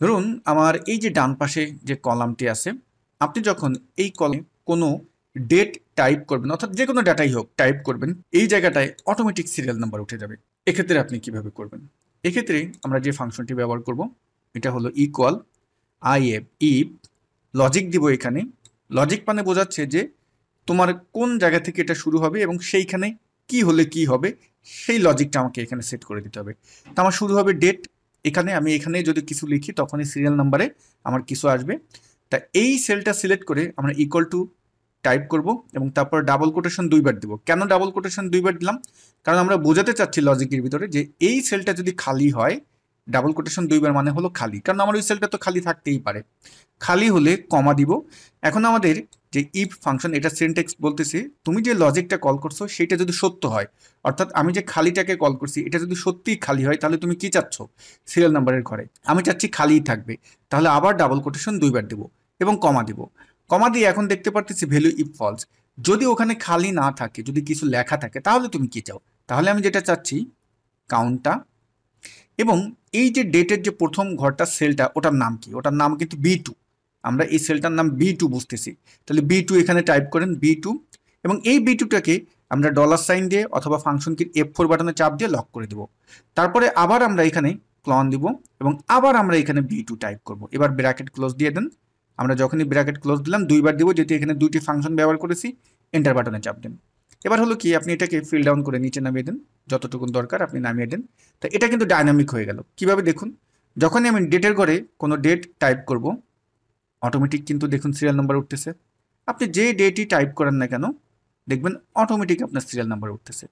ধরুন আমার এই যে ডান পাশে যে কলামটি আছে, আপনি যখন এই কলামে কোনো ডেট টাইপ করবেন অর্থাৎ যে কোনো ডাটাই হোক টাইপ করবেন, এই জায়গাটায় অটোমেটিক সিরিয়াল নাম্বার উঠে যাবে। এক্ষেত্রে আপনি কিভাবে করবেন? এক্ষেত্রে আমরা যে ফাংশনটি ব্যবহার করব এটা হলো ইকুয়াল আইএফ ইফ লজিক দিব। এখানে লজিক মানে বোঝাচ্ছে যে তোমার কোন জায়গা থেকে এটা শুরু হবে এবং সেইখানে কি হলে কি হবে সেই লজিকটা আমাকে এখানে সেট করে দিতে হবে। তো আমার শুরু হবে ডেট, আমি এখানে যদি কিছু লিখি তখনই সিরিয়াল নাম্বারে আমার কিছু আসবে। তা এই সেলটা সিলেক্ট করে আমরা ইকুয়াল টু টাইপ করব এবং তারপর ডাবল কোটেশন দুইবার দিব। কেন ডাবল কোটেশন দুইবার দিলাম? কারণ আমরা বোঝাতে চাচ্ছি লজিকের ভিতরে যে এই সেলটা যদি খালি হয়, ডাবল কোটেশন দুইবার মানে হলো খালি, কারণ আমার ওই সেলটা তো খালি থাকতেই পারে। খালি হলে কমা দিব। এখন আমাদের যে ইফ ফাংশন, এটা সিনট্যাক্স বলতেছে তুমি যে লজিকটা কল করছো সেটা যদি সত্য হয়, অর্থাৎ আমি যে খালিটাকে কল করছি এটা যদি সত্যিই খালি হয়, তাহলে তুমি কি চাচ্ছ? সিরিয়াল নাম্বারের ঘরে আমি চাচ্ছি খালিই থাকবে, তাহলে আবার ডাবল কোটেশন দুইবার দিব এবং কমা দিব। কমা দিয়ে এখন দেখতে পারতেছি ভ্যালু ইফ ফলস। যদি ওখানে খালি না থাকে, যদি কিছু লেখা থাকে, তাহলে তুমি কি চাও? তাহলে আমি যেটা চাচ্ছি কাউন্টটা, এবং এই যে ডেটের যে প্রথম ঘরটা সেলটা, ওটার নাম কি? ওটার নাম কিন্তু বি টু। আমরা এই সেলটার নাম বি টু বুঝতেছি, তাহলে বি টু এখানে টাইপ করেন বি টু। এবং এই বি টুটাকে আমরা ডলার সাইন দিয়ে অথবা ফাংশন কি F4 বাটনে চাপ দিয়ে লক করে দেব। তারপরে আবার আমরা এখানে ক্লন দিব এবং আবার আমরা এখানে বি টু টাইপ করব। এবার ব্র্যাকেট ক্লোজ দিয়ে দেন। আমরা যখনই ব্র্যাকেট ক্লোজ দিলাম দুইবার দিব, যেহেতু এখানে দুইটি ফাংশন ব্যবহার করেছি। এন্টার বাটনে চাপ দেন। এবার হলো কি, আপনি এটাকে ফিল ডাউন করে নিচে নামিয়ে দেন, যতটুকু দরকার আপনি নামিয়ে দেন। তো এটা কিন্তু ডাইনামিক হয়ে গেল। কিভাবে দেখুন, যখনই আমি ডেটের ঘরে কোনো ডেট টাইপ করব, অটোমেটিক কিন্তু দেখুন সিরিয়াল নাম্বার উঠতেছে। আপনি যে ডেটই টাইপ করেন না কেন, দেখবেন অটোমেটিক আপনার সিরিয়াল নাম্বার উঠতেছে।